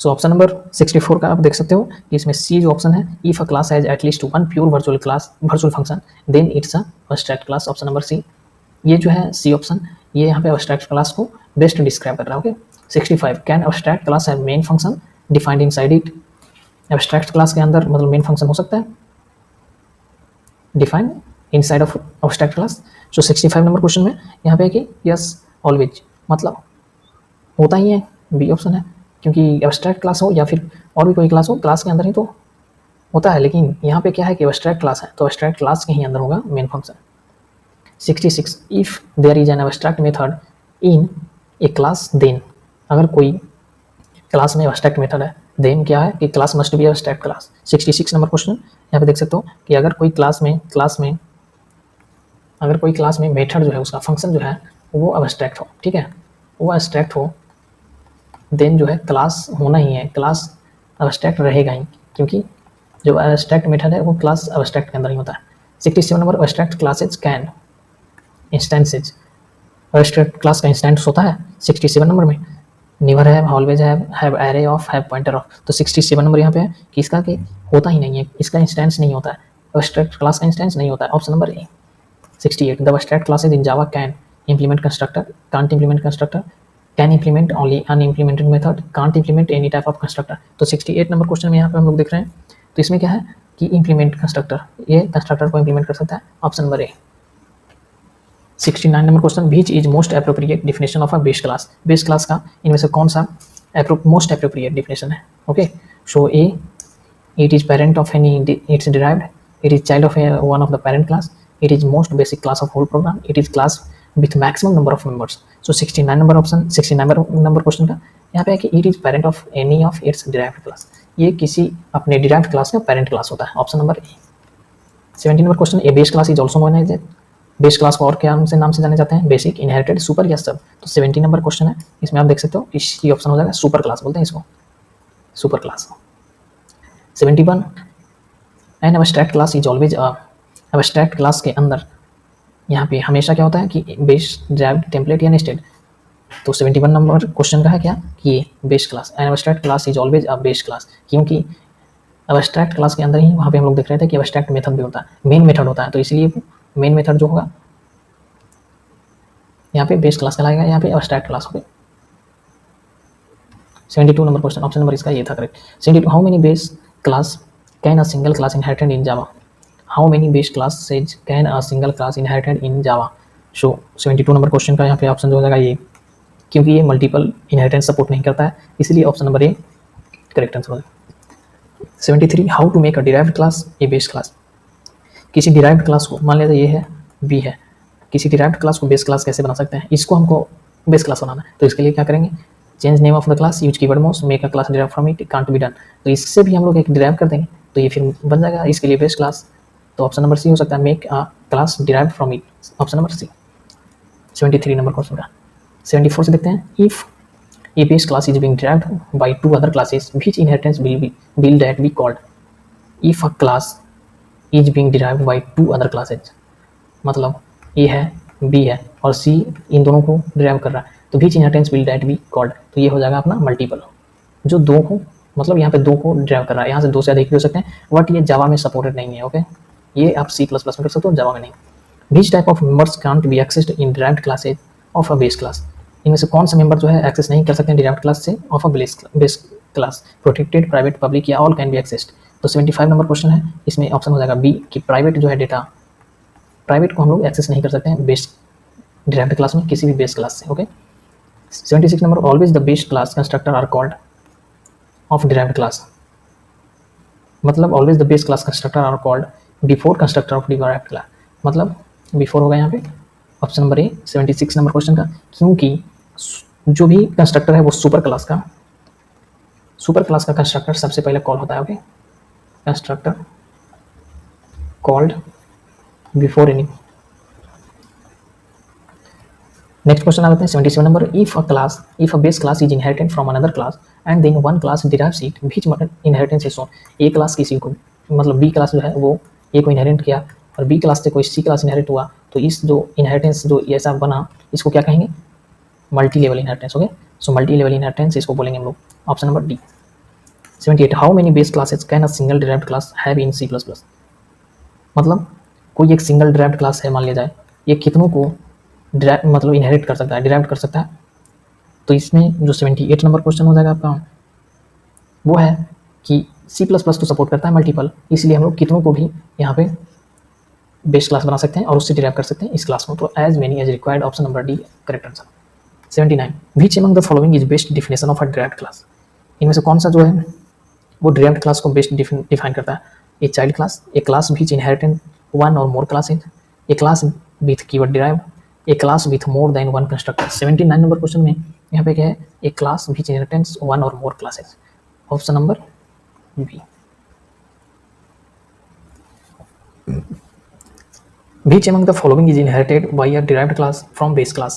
सो ऑप्शन नंबर 64 का आप देख सकते हो कि इसमें सी जो ऑप्शन है, if a class has at least one pure virtual function then it's a abstract class, option number C. ये जो है सी ऑप्शन, ये यहाँ पे एब्स्ट्रैक्ट क्लास को बेस्ट डिस्क्राइब कर रहा है, okay. 65, can abstract class have main function defined inside it, abstract class के अंदर मतलब मेन फंक्शन हो सकता है define inside of abstract class. So 65 number question में यहाँ पे है कि यस ऑलवेज, मतलब होता ही है, बी ऑप्शन है, क्योंकि एब्स्ट्रैक्ट क्लास हो या फिर और भी कोई क्लास हो, क्लास के अंदर ही तो होता है। लेकिन यहाँ पे क्या है कि एब्स्ट्रैक्ट क्लास है, तो एब्स्ट्रैक्ट क्लास के ही अंदर होगा main function. 66 if there is an abstract method in a class then, अगर कोई क्लास में एब्स्ट्रैक्ट मेथड है देन क्या है कि class must be abstract class. 66 number question यहाँ पे देख सकते हो कि अगर कोई क्लास में अगर कोई क्लास में मेथड जो है उसका फंक्शन जो है वो एब्स्ट्रैक्ट हो, ठीक है, वो एब्स्ट्रैक्ट हो, देन जो है क्लास होना ही है, क्लास एब्स्ट्रैक्ट रहेगा ही, क्योंकि जो एब्स्ट्रैक्ट मेथड है वो क्लास एब्स्ट्रैक्ट के अंदर ही होता है। 67 number abstract classes can instances, abstract class का इंस्टेंस होता है 67 नंबर में, never have, always have array of, have pointer of. तो 67 नंबर यहाँ पे है कि इसका कि होता ही नहीं है, इसका इंस्टेंस नहीं होता है, एब्स्ट्रैक्ट क्लास का इंस्टेंस नहीं होता है, option number A. 68 the abstract classes in Java can implement constructor, can't implement constructor, can implement only unimplemented method, can't implement any type of constructor। तो 68 नंबर क्वेश्चन में यहाँ पे हम लोग देख रहे हैं, तो इसमें क्या है कि implement constructor, ये कंस्ट्रक्टर को implement कर सकता है, option number A. 69 number question which is most appropriate definition of a base class, base class का इनमें से कौन सा मोस्ट एप्रोप्रिएट डिफिनेशन है। Okay, so A it is parent of any, it's derived, it is child of one of the parent class, it is most basic class of whole program, it is class with maximum number of members. So 69 number option, 69 number question का यहाँ पे है कि it is parent of any of its derived class, ये किसी अपने derived class का parent class होता है, option number A. 70 number question a base class is also known as, base class को और क्या नाम से जाने जाते हैं, बेसिक, इनहेरिटेड, सुपर या सब। तो 70 नंबर क्वेश्चन है, इसमें आप देख सकते हो इसी ऑप्शन हो जाएगा सुपर क्लास, बोलते हैं इसको super class. 71 an abstract class is always a, abstract class के अंदर यहाँ पे हमेशा क्या होता है कि बेस, डिराइव्ड, टेम्पलेट या नेस्टेड। तो 71 नंबर क्वेश्चन का है क्या कि ये base class, an abstract class is always a base class, क्योंकि एब्स्ट्रैक्ट क्लास के अंदर ही वहाँ पे हम लोग देख रहे थे कि एब्स्ट्रैक्ट मेथड भी होता है, मेन मेथड होता है, तो इसलिए मेन मेथड जो होगा यहाँ पे बेस क्लास कहलाएगा, यहाँ पे एब्स्ट्रैक्ट क्लास हो गई। 72 नंबर क्वेश्चन, ऑप्शन नंबर इसका ये था correct. 72 how many base class can a single class inherited in Java, how many base classes can a single class inherited in Java. So 72 number question का यहाँ पे option जो हो जाएगा ये, क्योंकि ये मल्टीपल इनहेरिटेंस सपोर्ट नहीं करता है, इसलिए option number A correct answer होगा। 73 how to make a derived class a base class, किसी डिराइव्ड क्लास को, मान लेते ये है बी है, किसी डिराइव्ड क्लास को बेस क्लास कैसे बना सकते हैं, इसको हमको बेस क्लास बनाना है, तो इसके लिए क्या करेंगे, change name of the class, use keyword most, make a class derive from it, can't be done. तो इससे भी हम लोग एक डिराइव कर देंगे, तो ये फिर बन जाएगा इसके लिए बेस क्लास, तो ऑप्शन नंबर सी हो सकता है, make a class derive from it, option number C. 73 number question का 74 से देखते हैं, if a base class is being derived by two other classes which inheritance will that be called, if a class is being derived by two other classes, मतलब ए है, B है और सी इन दोनों को डिराइव कर रहा है, तो which inheritance will that be called, तो ये हो जाएगा अपना मल्टीपल, जो दो को, मतलब यहाँ पे दो को डिराइव कर रहा है, यहाँ से दो से अधिक भी हो सकते हैं, बट ये जावा में सपोर्टेड नहीं है। ओके, ये आप C++ में कर सकते हो, जावा में नहीं। विच type of members can't B accessed in derived classes of a base class, इनमें से कौन सा मेंबर जो है एक्सेस नहीं कर सकते हैं डिराइव्ड क्लास से of a base class, protected, private, public या ऑल कैन बी एक्सेस्ड। तो 75 नंबर क्वेश्चन है, इसमें ऑप्शन हो जाएगा बी कि प्राइवेट जो है डेटा, प्राइवेट को हम लोग एक्सेस नहीं कर सकते हैं बेस डिराइव्ड क्लास में, किसी भी बेस क्लास से। Okay, 76 number always the base class constructor are called of derived class, मतलब always the base class constructor are called before constructor of derived class, मतलब बिफोर होगा यहाँ पे option number A 76 number question का, क्योंकि जो भी कंस्ट्रक्टर है वो सुपर क्लास का कंस्ट्रक्टर सबसे पहले कॉल होता है। Okay, constructor called before any. Next question आ जाते हैं 77 number, if a base class is inherited from another class and then one class derives it which inheritance is shown, a class किसी को, मतलब बी क्लास जो है वो ए को इनहेरिट किया और बी क्लास से कोई सी क्लास इनहेरिट हुआ, तो इस जो इनहेरिटेंस जो ऐसा बना इसको क्या कहेंगे, multi level inheritance. Okay, so multi level inheritance इसको बोलेंगे हम लोग, option number D. 78 how many base classes can a single derived class have in C++, मतलब कोई एक सिंगल डिराइव्ड क्लास है, मान लिया जाए, ये कितनों को मतलब इनहेरिट कर सकता है, डिराइव कर सकता है, तो इसमें जो 78 नंबर क्वेश्चन हो जाएगा आपका वो है कि C++ तो सपोर्ट करता है मल्टीपल, इसलिए हम लोग कितनों को भी यहाँ पे बेस क्लास बना सकते हैं और उससे डिराइव कर सकते हैं इस क्लास को। तो as many as required, option number D correct answer. 79 which among the following is best definition of a derived class. इनमें से कौन सा जो है वो डिराइव्ड क्लास को बेस्ट डिफाइन करता है। A child class, a class which inherited one और more classes, a class with keyword derived, a class with more than one constructor. 79 number question में यहाँ पे क्या है, ए क्लास विच इनहेरिटेंस वन और more classes, option number B. Which among the following is inherited by a derived class from base class?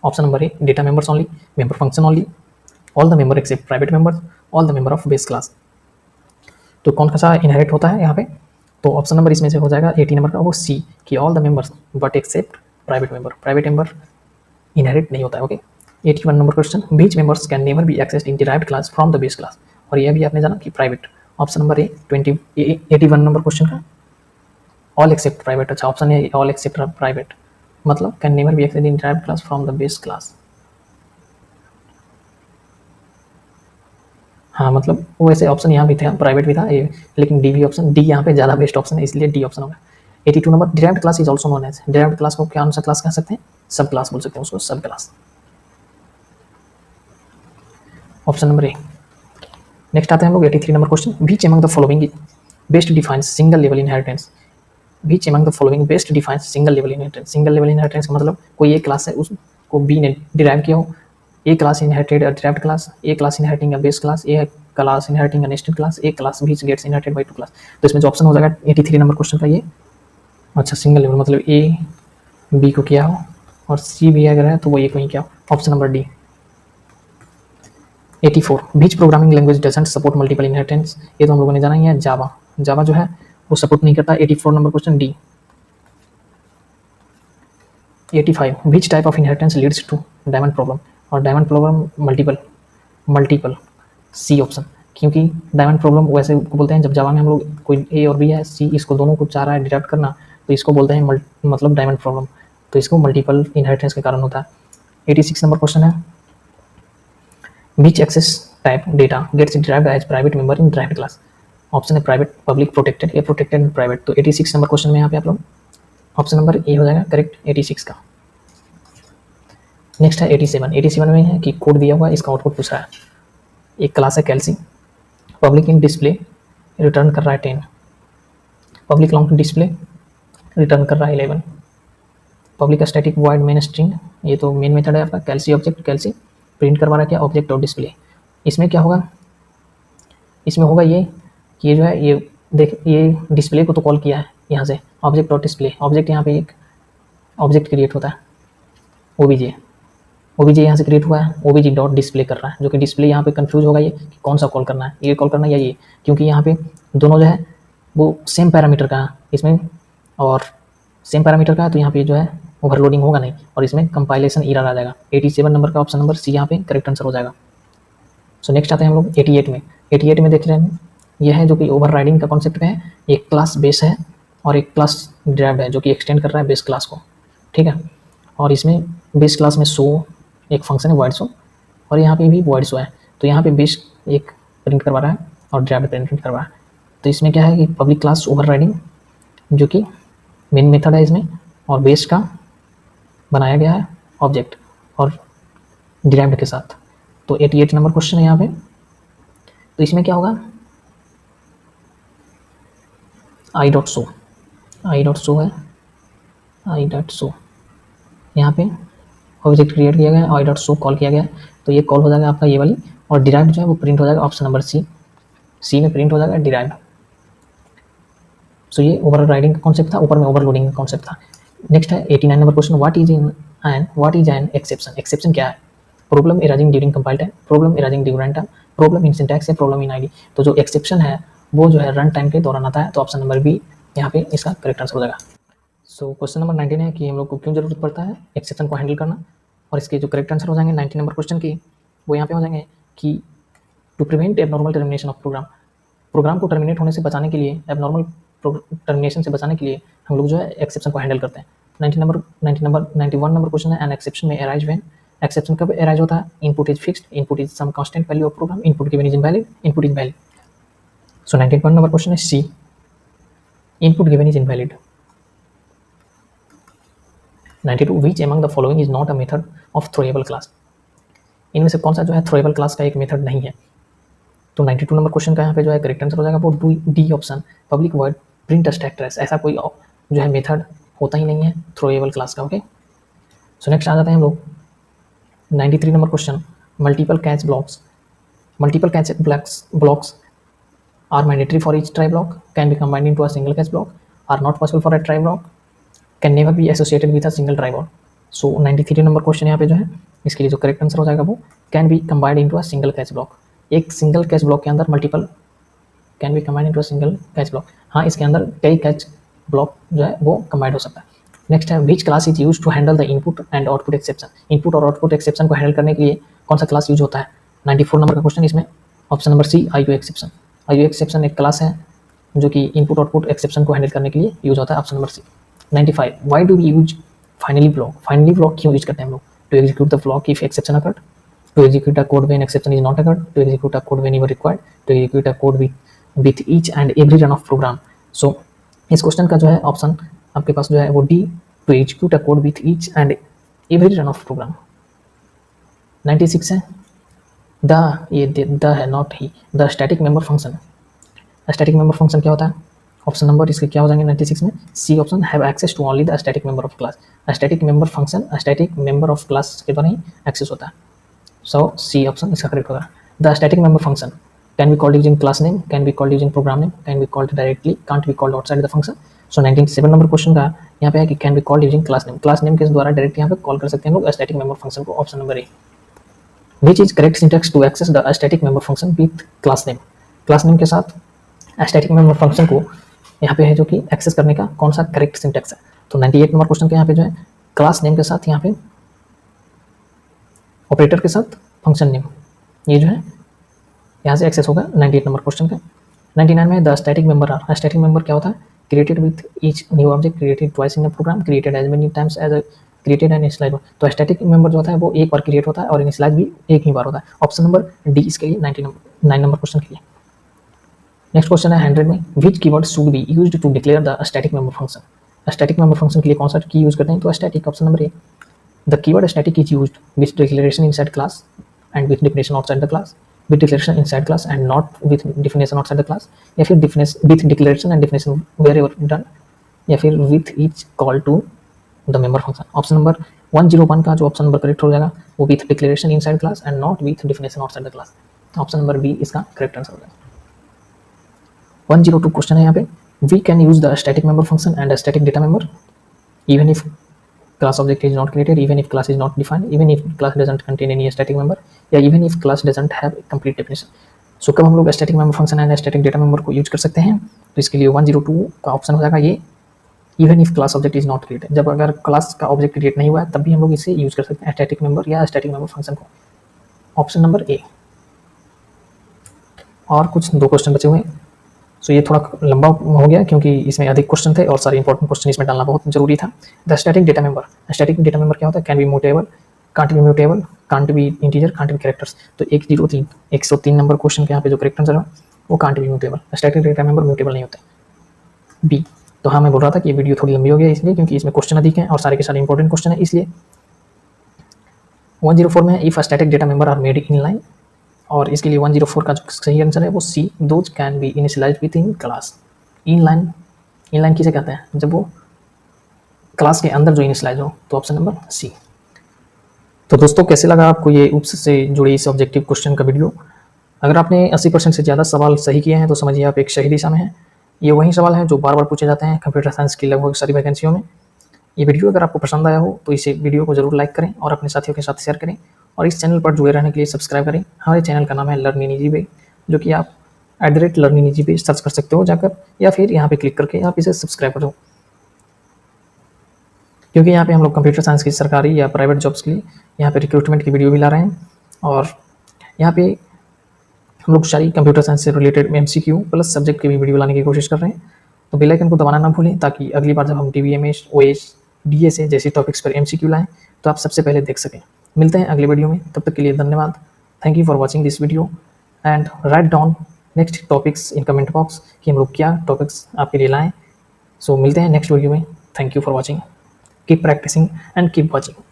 Option number A, data members only, member function only, all the member except private members, all the member of base class। तो कौन सा inherit होता है यहाँ पे, तो option number इसमें से हो जाएगा 80 नंबर का वो सी, कि all the members but except private member. Private member inherit नहीं होता है। Okay, 81 number question, which members can never be accessed in derived class from the base class, और यह भी आपने जाना कि private. Option number A 81 number question का ऑल एक्सेप्ट प्राइवेट। अच्छा, ऑप्शन है ऑल एक्सेप्ट प्राइवेट, मतलब can never be accessed in derived class from the base class. हाँ, मतलब वो ऐसे ऑप्शन यहाँ भी था, प्राइवेट भी था ये, लेकिन डी भी ऑप्शन, डी यहाँ पे ज़्यादा बेस्ट ऑप्शन है, इसलिए डी ऑप्शन होगा। 82 number, derived class is also known as, derived class को क्या सा क्लास कह सकते हैं, सब क्लास बोल सकते हैं उसको, सब क्लास। ऑप्शन नंबर ए। नेक्स्ट आते हैं हम लोग 83 number question, beach among the following best defines single level inheritance. Beach among the following best defines single level inheritance. Single level inheritance का मतलब कोई एक क्लास है, उसको बी ने डिराइव किया हो, a class inherited a derived class, a class inheriting a base class, a class inheriting a nested class, a class which gets inherited by two class. तो इसमें जो ऑप्शन हो जाएगा 83 नंबर क्वेश्चन का ये, अच्छा सिंगल लेवल मतलब A B को किया हो और सी भी अगर है तो वो ए को ही किया हो, option number D. 84 beach programming language doesn't support multiple inheritance, ये तो हम लोगों ने जाना ही है, जावा। जावा जो है वो सपोर्ट नहीं करता। 84 number question D. 85 which type of inheritance leads to diamond problem, और diamond problem multiple C option, क्योंकि डायमंड प्रॉब्लम वैसे बोलते हैं जब जावा में हम लोग कोई ए और बी है, सी इसको दोनों को चाह रहा है डिराइव करना, तो इसको बोलते हैं मतलब डायमंड प्रॉब्लम, तो इसको मल्टीपल इनहेरिटेंस के कारण होता है। 86 नंबर क्वेश्चन है, which access type data gets derived as private member in derived class. Option है private, public, protected, a protected and private. तो 86 नंबर क्वेश्चन में यहाँ पे आप लोग ऑप्शन नंबर ए हो जाएगा करेक्ट 86 का। नेक्स्ट है 87 में है कि कोड दिया हुआ है, इसका आउटपुट पूछ रहा है। एक क्लास है कैल्सी, पब्लिक इन डिस्प्ले रिटर्न कर रहा है 10, पब्लिक लॉन्ग डिस्प्ले रिटर्न कर रहा है 11, public static void main string, ये तो मेन मेथड है आपका, कैल्सी ऑब्जेक्ट, कैल्सी प्रिंट करवा रहा है क्या, ऑब्जेक्ट और डिस्प्ले। इसमें क्या होगा, इसमें होगा ये कि ये जो है ये देख, ये डिस्प्ले को तो कॉल किया है यहाँ से, ऑब्जेक्ट और डिस्प्ले, ऑब्जेक्ट यहाँ पे एक ऑब्जेक्ट क्रिएट होता है ओबीजे, ओबीजे यहाँ से क्रिएट हुआ है, ओबीजे डॉट डिस्प्ले कर रहा है, जो कि डिस्प्ले यहाँ पे कंफ्यूज होगा ये कि कौन सा कॉल करना है, ये कॉल करना है या ये, क्योंकि यहाँ पे दोनों जो है वो सेम पैरामीटर का है इसमें, और सेम पैरामीटर का है, तो यहाँ पे जो है ओवरलोडिंग होगा नहीं और इसमें कंपाइलेशन एरर आ जाएगा। 87 नंबर का ऑप्शन नंबर सी यहाँ पे करेक्ट आंसर हो जाएगा। सो नेक्स्ट आते हैं हम लोग 88 में। 88 में देख रहे हैं यह है जो कि ओवरराइडिंग का कॉन्सेप्ट है, एक क्लास बेस है और एक क्लास डिराइव्ड है जो कि एक्सटेंड कर रहा है बेस क्लास को, ठीक है। और इसमें बेस क्लास में शो एक फंक्शन है, वॉइड शो, और यहाँ पे भी वॉइड शो है, तो यहाँ पे बेस एक प्रिंट करवा रहा है और डिराइव्ड प्रिंट करवा रहा है। तो इसमें क्या है कि पब्लिक क्लास ओवरराइडिंग जो कि मेन मेथड है इसमें, और बेस का बनाया गया है ऑब्जेक्ट और डिराइव्ड के साथ। तो 88 नंबर क्वेश्चन है यहाँ पे। तो इसमें क्या होगा, आई डॉट शो है, आई डॉट शो यहाँ पे ऑब्जेक्ट क्रिएट किया गया, आई डॉट शो कॉल किया गया, तो ये कॉल हो जाएगा आपका ये वाली, और डिराइव्ड जो है वो प्रिंट हो जाएगा ऑप्शन नंबर सी में प्रिंट हो जाएगा डिराइव्ड। सो ये ओवरराइडिंग का कॉन्सेप्ट था, ऊपर में ओवरलोडिंग का कॉन्सेप्ट था। नेक्स्ट है 89 number question, what is an exception. Exception क्या है, problem arising during compile time, problem arising during run time, problem in syntax या प्रॉब्लम इन आईडी। तो जो एक्सेप्शन है वो जो है रन टाइम के दौरान आता है, तो ऑप्शन नंबर बी यहाँ पे इसका करेक्ट आंसर हो जाएगा। सो क्वेश्चन नंबर 19 है कि हम लोग को क्यों जरूरत पड़ता है एक्सेप्शन को हैंडल करना, और इसके जो करेक्ट आंसर हो जाएंगे 19 नंबर क्वेश्चन की वो यहाँ पे हो जाएंगे कि to prevent abnormal termination of program को टर्मिनेट होने से बचाने के लिए, एबनॉर्मल टर्मिनेशन से बचाने के लिए हम लोग जो है एक्सेप्शन को हैंडल करते हैं। 91 नंबर क्वेश्चन है, एन एक्सेप्शन में अराइज व्हेन, एक्सेप्शन कब अराइज होता है, input is fixed, input is some constant value of program, input given is invalid, input is valid. So 91 number question है C, input given is invalid. 92 which among the following is not a method of throwable class, इनमें से कौन सा जो है throwable class का एक method नहीं है। तो 92 नंबर क्वेश्चन का यहाँ पे जो है करेक्ट आंसर हो जाएगा वो D option, public word print stack trace, ऐसा कोई जो है मेथड होता ही नहीं है थ्रोएबल क्लास का। ओके, सो नेक्स्ट आ जाते हैं हम लोग 93 number question, multiple catch blocks, multiple catch blocks are mandatory for each try block, can be combined into a single catch block, are not possible for a try block, can never be associated with a single try block. So 93 number question यहाँ पे जो है इसके लिए जो correct answer हो जाएगा वो can be combined into a single catch block, एक सिंगल कैच ब्लॉक के अंदर multiple can be combined into a single catch block, हाँ इसके अंदर कई कैच ब्लॉक जो है वो कंबाइंड हो सकता है। नेक्स्ट है which class is use to handle the input and output exception, input और आउटपुट एक्सेप्शन को हैंडल करने के लिए कौन सा क्लास यूज होता है। 94 नंबर का क्वेश्चन, इसमें option number C I U exception, I U exception एक क्लास है जो कि इनपुट आउटपुट एक्सेप्शन को हैंडल करने के लिए यूज होता है, option number C. 95 why do we use finally block, finally block क्यों यूज करते हैं हम लोग, to execute the block if exception occurred, to execute a code when exception is not occurred, to execute a code when you required, to execute a code with each and every run of program. So इस question का जो है option आपके पास जो है वो D, to execute a code with each and every run of program. 96 है the, ये द है नॉट ही, the static member function, static member function क्या होता है, ऑप्शन नंबर इसके क्या हो जाएंगे 96 में, C option, have access to only the static member of class, static member function static member of class के द्वारा ही एक्सेस होता है, सो सी ऑप्शन इसका करेक्ट होगा। The static member function can be called using class name, can be called using program name, can be called directly, can't be called outside the function. So 97 number question का यहाँ पे है कि can be called using class name, class name के द्वारा direct यहाँ पे call कर सकते हैं हम लोग स्टैटिक मेंबर फंक्शन को, option number A. Which is correct syntax to access the static member function with class name, class name के साथ स्टैटिक मेंबर फंक्शन को यहाँ पे है जो कि एक्सेस करने का कौन सा करेक्ट सिंटैक्स है। तो 98 नंबर क्वेश्चन के यहाँ पे जो है क्लास नेम के साथ यहाँ पे ऑपरेटर के साथ फंक्शन नेम, ये जो है यहाँ से एक्सेस होगा 98 नंबर क्वेश्चन का। 99 में the static member are, static member क्या होता है, created with each new object, created twice in a program, created as many times as created and initialize. तो स्टैटिक मेंबर जो होता है वो एक बार क्रिएट होता है और इनिशियलाइज भी एक ही बार होता है, ऑप्शन नंबर डी इसके लिए 99 नंबर क्वेश्चन के लिए। नेक्स्ट क्वेश्चन है 100 में which keyword should be used to declare the static member function, static member function के लिए कौन सा की यूज करते हैं, तो static, option number A. The keyword static is used with declaration inside class and with definition outside the class, with declaration inside class and not with definition outside the class, या फिर with declaration and definition wherever done, या फिर with each call to the member function. Option number 101 का जो option number correct हो जाएगा वो with declaration inside class and not with definition outside the class, option number B इसका correct answer होगा। 102 question है यहाँ पे, we can use the static member function and static data member even if class object is not created, even if class is not defined, even if class doesn't contain any static member, या even if class doesn't have complete definition। सो कब हम लोग static member function and static data member को use कर सकते हैं, तो इसके लिए 102 का ऑप्शन हो जाएगा ये, even if class object is not created, जब अगर क्लास का ऑब्जेक्ट क्रिएट नहीं हुआ है तब भी हम लोग इसे यूज कर सकते हैं स्टैटिक मेंबर या स्टैटिक मेंबर फंक्शन को, ऑप्शन नंबर ए। और कुछ 2 क्वेश्चन बचे हुए हैं, सो ये थोड़ा लंबा हो गया क्योंकि इसमें अधिक क्वेश्चन थे और सारे इंपॉर्टेंट क्वेश्चन इसमें डालना बहुत जरूरी था। The static data member, static data member क्या होता है, can be mutable, can't be mutable, can't be integer, can't be characters. तो 103 नंबर क्वेश्चन के यहाँ पे जो करेक्ट आंसर है वो can't be mutable, static data member mutable नहीं होते, बी। तो हाँ मैं बोल रहा था कि ये वीडियो थोड़ी लंबी हो गई इसलिए क्योंकि इसमें क्वेश्चन अधिक हैं और सारे के सारे इंपॉर्टेंट क्वेश्चन है इसलिए। 104 में if static data member are made in line, और इसके लिए 104 का जो सही आंसर है वो C, those can be initialized within class. Inline किसे कहते हैं, जब वो क्लास के अंदर जो इनिशियलाइज हो, तो ऑप्शन नंबर सी। तो दोस्तों कैसे लगा आपको ये UPS से जुड़ी इस ऑब्जेक्टिव क्वेश्चन का वीडियो। अगर आपने 80% से ज़्यादा सवाल सही किए हैं तो समझिए आप एक सही दिशा में हैं। ये वही सवाल हैं जो बार बार पूछे जाते हैं कंप्यूटर साइंस की लगभग सारी वैकेंसियों में। ये वीडियो अगर आपको पसंद आया हो तो इसे वीडियो को जरूर लाइक करें और अपने साथियों के साथ शेयर करें, और इस चैनल पर जुड़े रहने के लिए सब्सक्राइब करें। हमारे चैनल का नाम है लर्न इन ईजी वे, जो कि आप @learn in easy पे सर्च कर सकते हो जाकर, या फिर यहाँ पे क्लिक करके आप इसे सब्सक्राइब करो, क्योंकि यहाँ पे हम लोग कंप्यूटर साइंस की सरकारी या प्राइवेट जॉब्स के लिए यहाँ पे रिक्रूटमेंट की वीडियो भी ला रहे हैं, और यहाँ पे हम लोग सारी कंप्यूटर साइंस से रिलेटेड MCQ प्लस सब्जेक्ट की भी वीडियो लाने की कोशिश कर रहे हैं। तो बेल आइकन को दबाना ना भूलें ताकि अगली बार जब हम DBMS, OS, DSA जैसे टॉपिक्स पर MCQ लाएं तो आप सबसे पहले देख सकें। मिलते हैं अगले वीडियो में, तब तक के लिए धन्यवाद। Thank you for watching this video and write down next topics in comment box कि हम लोग क्या टॉपिक्स आपके लिए लाएँ। सो मिलते हैं नेक्स्ट वीडियो में। Thank you for watching. Keep practicing and keep watching.